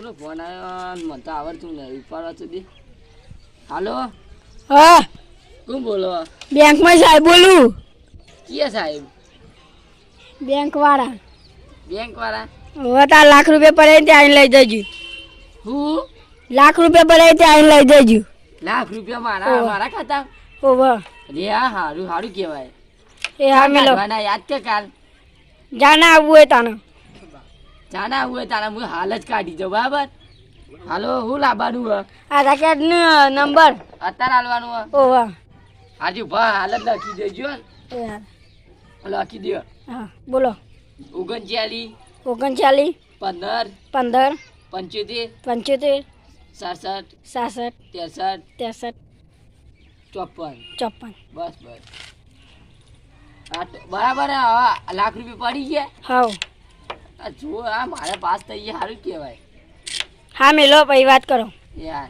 કોનો ફોન આવ્યો મને તો આવડતું નહીં ઉપાડવા તો દે. હાલો હા કોણ બોલો? બેંકમાં સાહેબ બોલું. ક્યાં સાહેબ? બેંક વાળા. બેંક વાળા? હવે તાર લાખ રૂપિયા પડે ત્યાં લઈ જજો. હું લાખ રૂપિયા પડે ત્યાં લઈ જજો. લાખ રૂપિયા મારા મારા ખાતા? ઓવા અરે હા સારું સારું કહેવાય. એ હા મેલો કાઢવાના યાદ કે કાલ જાના આવવું હોય તાને. જાના હોય તારા હું હાલ જ કાઢી જાઉં બરાબર. હાલો હું લાવવાનું હ? આધાર કાર્ડ નો નંબર અત્યારે હાલવાનું હ? ઓવા હાજી ભા હાલ જ લખી દેજો ને. એ હા લખી દો. હા બોલો. 39 39 15 15 75 75 67 67 63 63 54 54. બસ બસ આ તો બરાબર હે. હવે લાખ રૂપિયા પડી ગયા. હાવ આ જો આ મારે પાસ થઈ ગયા સારું કહેવાય હા મેલો પછી વાત કરો. યાર.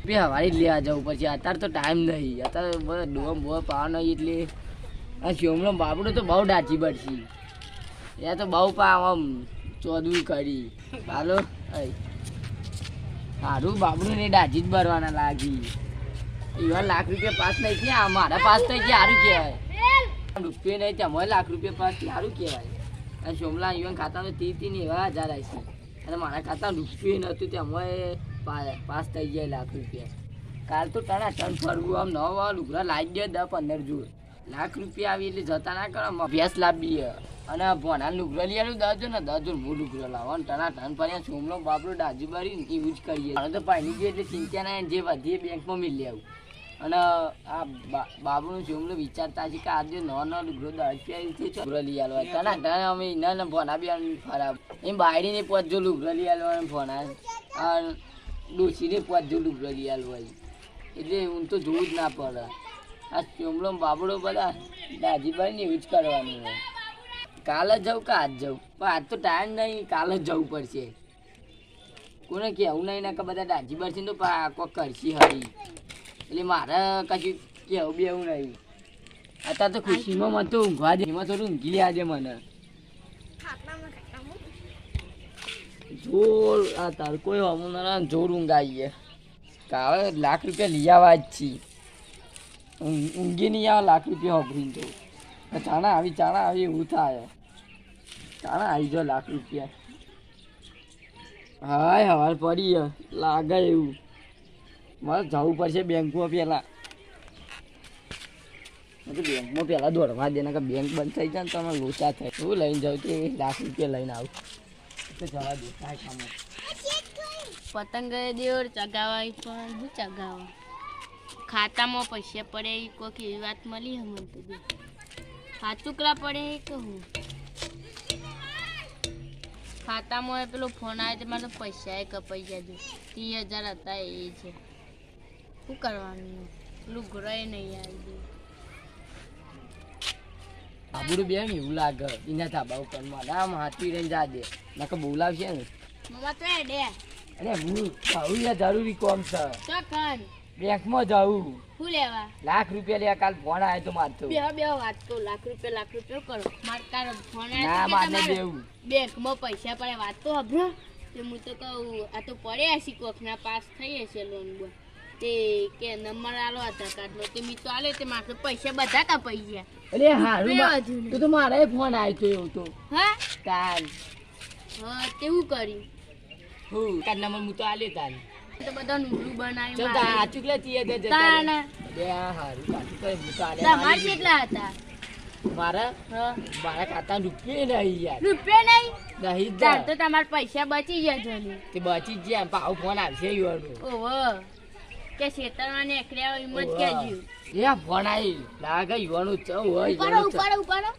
બે હવારી જ લેવા જવું પછી અત્યારે તો ટાઈમ નહીં. અત્યારે બધા ડોમ બહુ પાવ નહીં એટલે આ શોમનો બાપડો તો બહુ ડાચી પડશે. એ તો બહુ પાવ આમ ચોદવી કરી. હાલો સારું બાપડું ને ડાચી જ ભરવાના લાગી. એવા લાખ રૂપિયા પાસ નહીં થયા મારા પાસ થઈ ગયા સારું કહેવાય. રૂપિયા નહીં ત્યાં લાખ રૂપિયા પાસ સારું કહેવાય. અને સોમલા યુવાન ખાતામાં 30 એવા 1000 આવશે અને મારા ખાતામાં રૂપિયા નહોતું ત્યાં પાસ થઈ ગયા લાખ રૂપિયા. કાલ તો ટણા ટન ફરવું આમ નવા લુગડા લાવી દે 10-15 જોડ. લાખ રૂપિયા આવી એટલે જતા ના કરો અભ્યાસ લાવી અને ભોના લુગડા લઈ આવ્યું 10 જોડ ને 10 જોડ હું લુગડા લાવવાનું ટણા ટન ફર્યા. સોમલો બાપડો ડાજુ બારી એવું જ કરીએ. તો પાણી ગયું એટલે ચિંતા ના જે વધીએ બેંકમાં મિલી આવું. અને આ બાબુનું સોમલો વિચારતા છે કે આજે નવો લુગડો 10 રૂપિયા લઈ આવવા ટણા ટણા અમે એના ભોના બી ખરાબ એમ બાયડીને 5 જો લુગડા લઈ આવવાનું ભોના અને ડોસીને 5 જો લુગડા લઈ આવવા એટલે હું તો જોવું જ ના પડે. આ ચોમલો બાબડો બધા દાજીભાઈ ને એવું જ કરવાનું હોય. કાલે જ જાઉં કે આજ જાઉં પણ આજ તો ટાઈમ નહીં. કાલે જ જવું પડશે. કોને કહેવું નહીં ના કે બધા દાજીભાઈ છે ને તો કોક કરશી હરી એટલે મારે કશું કહેવું બી એવું નહીં. અત્યારે તો ખુશીમાં મને તો ઊંઘવા દે. એમાં થોડું ઊંઘી લે આજે મને જોર આ તાર કોઈ હમણાં જોર ઊંઘ આવીએ. કાવે લાખ રૂપિયા લઈ આવવા જ છીએ. ઊંઘી નહીં આવે લાખ રૂપિયા વાપરીને તો ચાણા આવી એવું થાય. ચાણા આવી જાઓ લાખ રૂપિયા. હાય હવાર પડી લાગે એવું. મારે જવું પડશે બેંકમાં પહેલાં. બેંકમાં પહેલાં દોડવા દે ને કે બેંક બંધ થઈ જાય ને તો અમે લોચા થાય. શું લઈને જાઉં તે લાખ રૂપિયા લઈને આવું તો જવા દે કાંઈ કામ. પતંગ દેવર ચગાવાય પણ હું ચગાવા ખાતામાં પૈસા પડે એ કોઈક એવી વાત મળી હમને તો દે હાચુકલા પડે કે હું ખાતામાં પેલો ફોન આવે તો મારે પૈસા એ કપાઈ જજો 30,000 હતા એ છે. શું કરવાનું પેલું ઘરાય નહીં આવી બાબુડું બે ને એવું લાગે એના ધાબા ઉપર મને આમ હાથવી રહીને જા દે નાકે બોલાવશે ને. મમ્મા તો એ ડે અરે હું આવું યાર જરૂરી કોમ છે. તો કર બેંકમાં જાઉં શું લેવા લાખ રૂપિયા લેવા. કાલ ફોન આવ્યો તો મારતો બે વાત કહું લાખ રૂપિયા કરો મારે તારો ફોન ના મારને દેવું બેંકમાં પૈસા પડે વાત તો હભરો તે હું તો કહું આ તો પડ્યા છે કોકના પાસ થઈ હશે લોન બોન તે કે નંબર આલો આધાર કાર્ડનો તે મી તો આલે તે મારે પૈસા બધા કપાઈ ગયા. અરે હારું તું તો મારે ફોન આવ્યો તો એવું તો હા કાલ હા તેવું કર્યું હું કાલ નંબર હું તો આલે તાન તો બધા નુડલું ચલ બનાવ્યું તા આચુકલે તીએ દે તાના બે હારું કાચું કરે હું તો આલે તમાર કેટલા હતા? મારા હા ખાતા રૂપિયા નહીં યાર. રૂપિયા નહીં નહીં તાર તો તમારા પૈસા બચી ગયા છે તે બચી જ જાય પાવ ફોન આવશે યુવાનું. ઓહો કે શેતરમાં ને એકડ્યા એમ જ કહેજો. એ ફોન આવી લાગે યુવાનું છે હોય ઉપાડો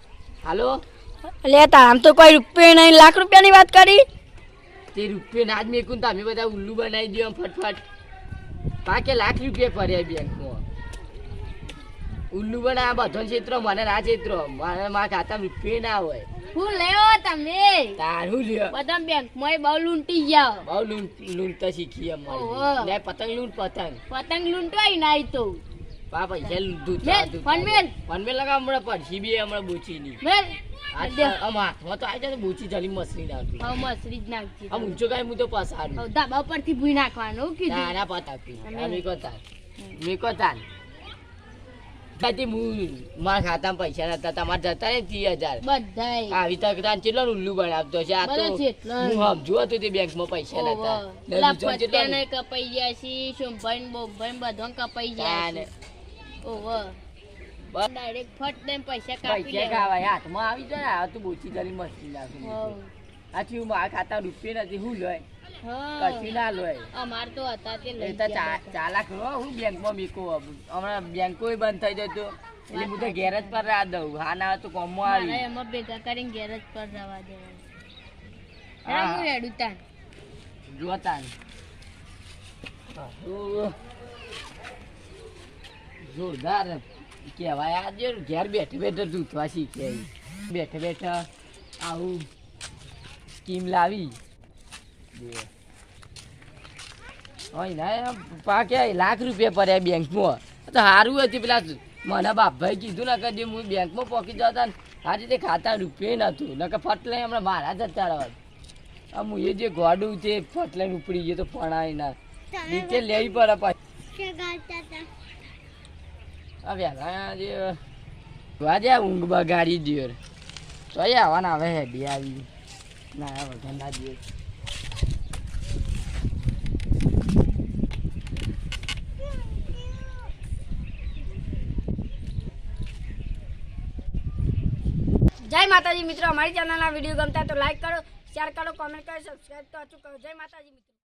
હાલો લેતા આમ તો કોઈ રૂપિયા નહીં લાખ રૂપિયાની વાત કરી. તે રૂપિયા ના જ મેકું તમે બધા ઉલ્લુ બનાવી દો ફટફટ. પાકે લાખ રૂપિયા પડ્યા બેંકમાં ઉલ્લુ બનાવ્યા બધો ક્ષેત્ર મને ના ક્ષેત્ર મારા ખાતામાં રૂપિયા ના હોય. હું લેવો તમે તારું લ્યો બધા બેંકમાં બહુ લૂંટી જાઓ. બહુ લૂંટતા શીખી ઓહો. અમારે પતંગ લૂંટ પતંગ પતંગ લૂંટવાય નાય તો પા પૈસા લીધું મેલ, ફોન મેલ. ફોન લગાવ હમણાં પડશી બી હમણાં બૂચી ની મેલ દે. આમ હાથમાં તો આવી જાય તો બૂચી જલી મસરી નાખી હવે મસરી જ નાખજી આમ ઊંચો કાંઈ હું તો પસારું હવે ધાબા પરથી ભૂઈ નાખવાનું કીધું નાના પતાકી અમે- મીકો તાન તાતી મારા ખાતામાં પૈસા નતા તમારે જતા ને 30,000 બધાય આવી તક તાન ચેટલો ઉલ્લુ બનાવતો છે આ તો બરાબર છે, એટલો. હું સમજુ હતું તે બેંકમાં પૈસા નતા ઓવો. ને પેલા બીજો ચેટલો પત્યાને કપાઈ ગયા છે શોભાઈને બોભાઈને બધો કપાઈ ગયા તાન. છે ઓવો બસ. ડાયરેક્ટ ફટ દઈને પૈસા કાપી પૈસા લેવા ખાવાય હાથમાં આવી જાય ને આ તો બોચી જલી મસ્તી નાખું હોવ. આથી હું મારા ખાતા રૂપિયા નથી હું લોય હા. કશું ના લોય અમાર તો હતા તે એ લઈ તો ગયા હતા. ચાલાક હો હું બેંકમાં મીકો હમણાં બેંકો બંધ થઈ જતો એટલે હું તો ઘેર જ પર રાહ દઉં હા ના તો કોમમાં મારે આવી એમાં ભેગા કરીને ઘેર જ પર જવા દેવાનું હા. હા હું રેડું તાન જોતા જોરદાર કહેવાય આજે ઘેર બેઠે બેઠે દૂધવા શીખે બેઠે બેઠા આવું સ્કીમ લાવી હોય ને પા કે લાખ રૂપિયા પડ્યા બેંકમાં તો સારું હતું પેલા મને બાપભાઈ કીધું ને કે હું બેંકમાં પહોંચી જતા ને આ રીતે ખાતા રૂપિયા નતું નકર ફટ લઈ હમણાં મારા જતા રહેવા આ હું એ જે ગોડું તે ફટ લઈને ઉપડી ગયો તો ફણાય ના નીચે લેવી પડે પાછી આ વહેલા જે વાજે ઊંઘ બગાડી દ્યો તો આવવાના આવે હેડી આવી ના વગર ના દે જય માતાજી મિત્રો, અમારી ચેનલના વિડીયો ગમતા તો લાઈક કરો, શેર કરો, કોમેન્ટ કરો, સબસ્ક્રાઇબ તો અચૂક કરો. જય માતાજી મિત્રો.